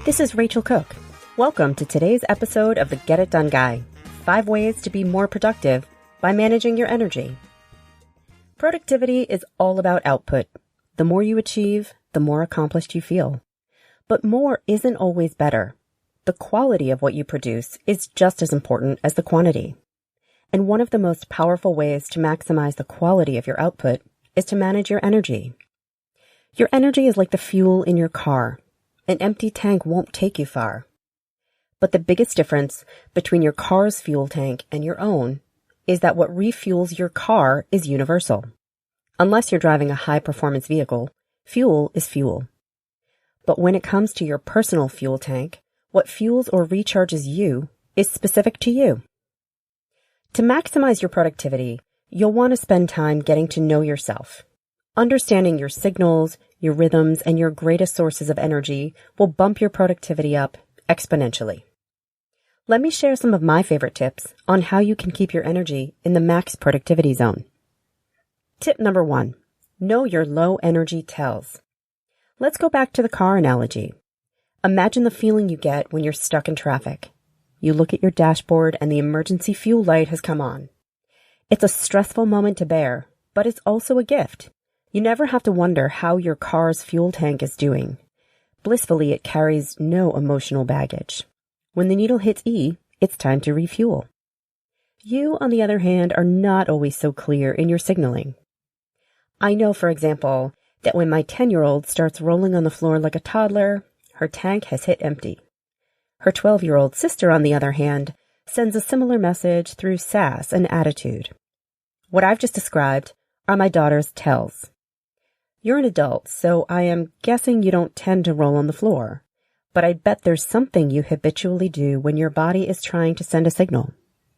This is Rachel Cooke. Welcome to today's episode of the Get It Done Guy, 5 ways to be more productive by managing your energy. Productivity is all about output. The more you achieve, the more accomplished you feel. But more isn't always better. The quality of what you produce is just as important as the quantity. And one of the most powerful ways to maximize the quality of your output is to manage your energy. Your energy is like the fuel in your car. An empty tank won't take you far. But the biggest difference between your car's fuel tank and your own is that what refuels your car is universal. Unless you're driving a high-performance vehicle, fuel is fuel. But when it comes to your personal fuel tank, what fuels or recharges you is specific to you. To maximize your productivity, you'll want to spend time getting to know yourself. Understanding your signals, your rhythms, and your greatest sources of energy will bump your productivity up exponentially. Let me share some of my favorite tips on how you can keep your energy in the max productivity zone. Tip number 1, know your low energy tells. Let's go back to the car analogy. Imagine the feeling you get when you're stuck in traffic. You look at your dashboard and the emergency fuel light has come on. It's a stressful moment to bear, but it's also a gift. You never have to wonder how your car's fuel tank is doing. Blissfully, it carries no emotional baggage. When the needle hits E, it's time to refuel. You, on the other hand, are not always so clear in your signaling. I know, for example, that when my 10-year-old starts rolling on the floor like a toddler, her tank has hit empty. Her 12-year-old sister, on the other hand, sends a similar message through sass and attitude. What I've just described are my daughter's tells. You're an adult, so I am guessing you don't tend to roll on the floor, but I bet there's something you habitually do when your body is trying to send a signal.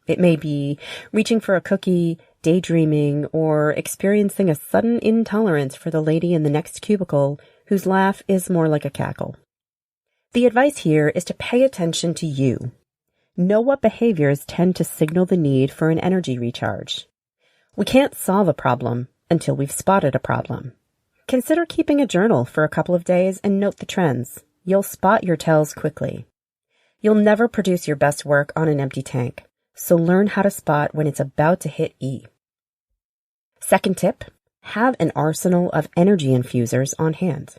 It may be reaching for a cookie, daydreaming, or experiencing a sudden intolerance for the lady in the next cubicle whose laugh is more like a cackle. The advice here is to pay attention to you. Know what behaviors tend to signal the need for an energy recharge. We can't solve a problem until we've spotted a problem. Consider keeping a journal for a couple of days and note the trends. You'll spot your tells quickly. You'll never produce your best work on an empty tank, so learn how to spot when it's about to hit E. Second tip, have an arsenal of energy infusers on hand.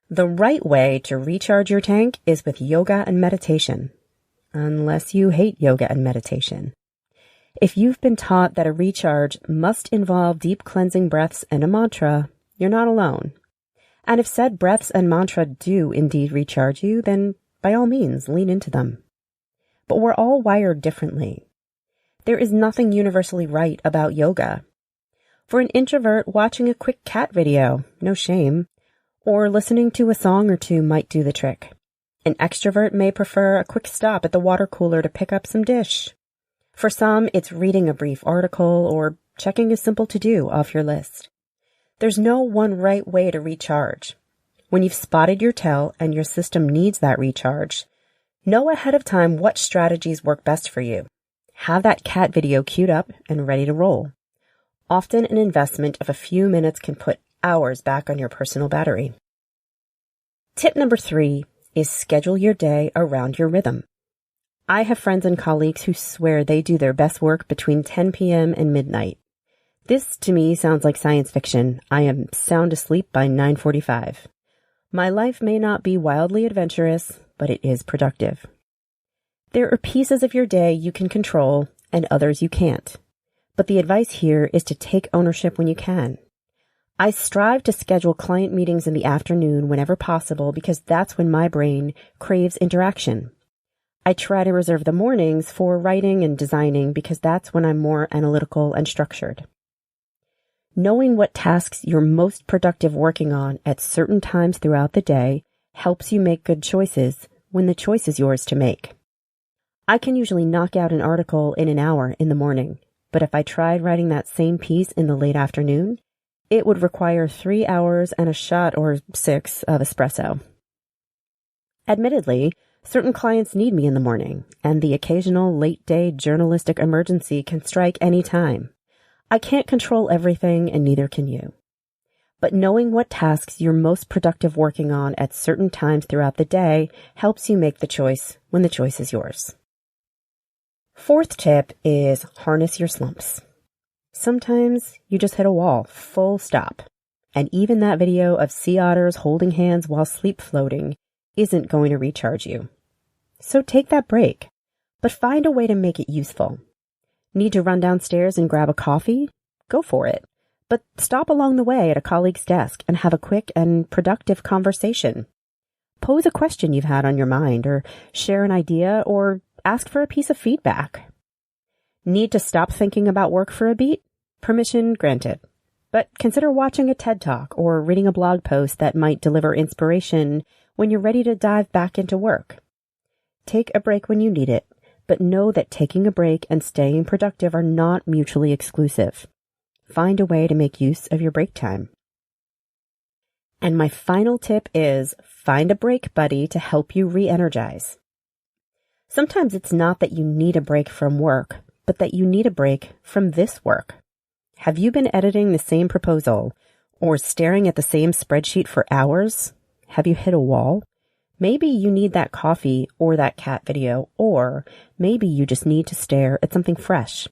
The right way to recharge your tank is with yoga and meditation, unless you hate yoga and meditation. If you've been taught that a recharge must involve deep cleansing breaths and a mantra, you're not alone. And if said breaths and mantra do indeed recharge you, then by all means, lean into them. But we're all wired differently. There is nothing universally right about yoga. For an introvert, watching a quick cat video, no shame, or listening to a song or two might do the trick. An extrovert may prefer a quick stop at the water cooler to pick up some dish. For some, it's reading a brief article or checking a simple to-do off your list. There's no one right way to recharge. When you've spotted your tell and your system needs that recharge, know ahead of time what strategies work best for you. Have that cat video queued up and ready to roll. Often an investment of a few minutes can put hours back on your personal battery. Tip number 3 is schedule your day around your rhythm. I have friends and colleagues who swear they do their best work between 10 p.m. and midnight. This, to me, sounds like science fiction. I am sound asleep by 9:45. My life may not be wildly adventurous, but it is productive. There are pieces of your day you can control and others you can't. But the advice here is to take ownership when you can. I strive to schedule client meetings in the afternoon whenever possible because that's when my brain craves interaction. I try to reserve the mornings for writing and designing because that's when I'm more analytical and structured. Knowing what tasks you're most productive working on at certain times throughout the day helps you make good choices when the choice is yours to make. I can usually knock out an article in an hour in the morning, but if I tried writing that same piece in the late afternoon, it would require 3 hours and a shot or 6 of espresso. Admittedly, certain clients need me in the morning, and the occasional late-day journalistic emergency can strike any time. I can't control everything, and neither can you. But knowing what tasks you're most productive working on at certain times throughout the day helps you make the choice when the choice is yours. Fourth tip is harness your slumps. Sometimes you just hit a wall, full stop. And even that video of sea otters holding hands while sleep floating isn't going to recharge you. So take that break, but find a way to make it useful. Need to run downstairs and grab a coffee? Go for it. But stop along the way at a colleague's desk and have a quick and productive conversation. Pose a question you've had on your mind, or share an idea, or ask for a piece of feedback. Need to stop thinking about work for a beat? Permission granted. But consider watching a TED Talk or reading a blog post that might deliver inspiration when you're ready to dive back into work. Take a break when you need it, but know that taking a break and staying productive are not mutually exclusive. Find a way to make use of your break time. And my final tip is find a break buddy to help you re-energize. Sometimes it's not that you need a break from work, but that you need a break from this work. Have you been editing the same proposal or staring at the same spreadsheet for hours? Have you hit a wall? Maybe you need that coffee or that cat video, or maybe you just need to stare at something fresh.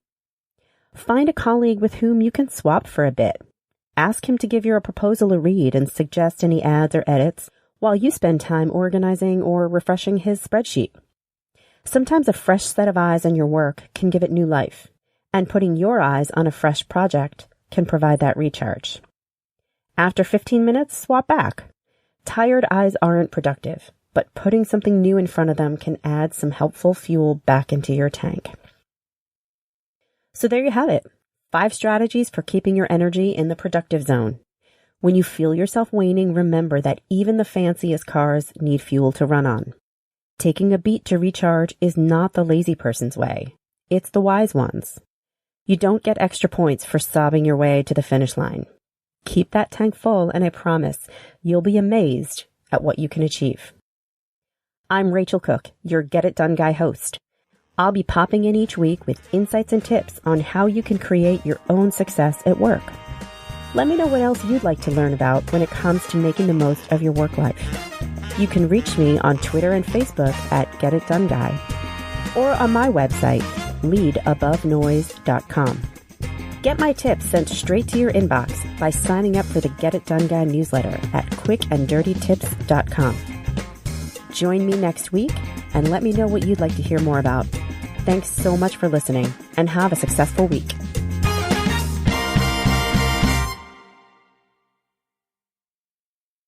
Find a colleague with whom you can swap for a bit. Ask him to give your proposal a read and suggest any adds or edits while you spend time organizing or refreshing his spreadsheet. Sometimes a fresh set of eyes on your work can give it new life, and putting your eyes on a fresh project can provide that recharge. After 15 minutes, swap back. Tired eyes aren't productive, but putting something new in front of them can add some helpful fuel back into your tank. So there you have it. 5 strategies for keeping your energy in the productive zone. When you feel yourself waning, remember that even the fanciest cars need fuel to run on. Taking a beat to recharge is not the lazy person's way. It's the wise one's. You don't get extra points for sobbing your way to the finish line. Keep that tank full, and I promise you'll be amazed at what you can achieve. I'm Rachel Cooke, your Get It Done Guy host. I'll be popping in each week with insights and tips on how you can create your own success at work. Let me know what else you'd like to learn about when it comes to making the most of your work life. You can reach me on Twitter and Facebook at Get It Done Guy, or on my website, leadabovenoise.com. Get my tips sent straight to your inbox by signing up for the Get It Done Guy newsletter at quickanddirtytips.com. Join me next week and let me know what you'd like to hear more about. Thanks so much for listening, and have a successful week.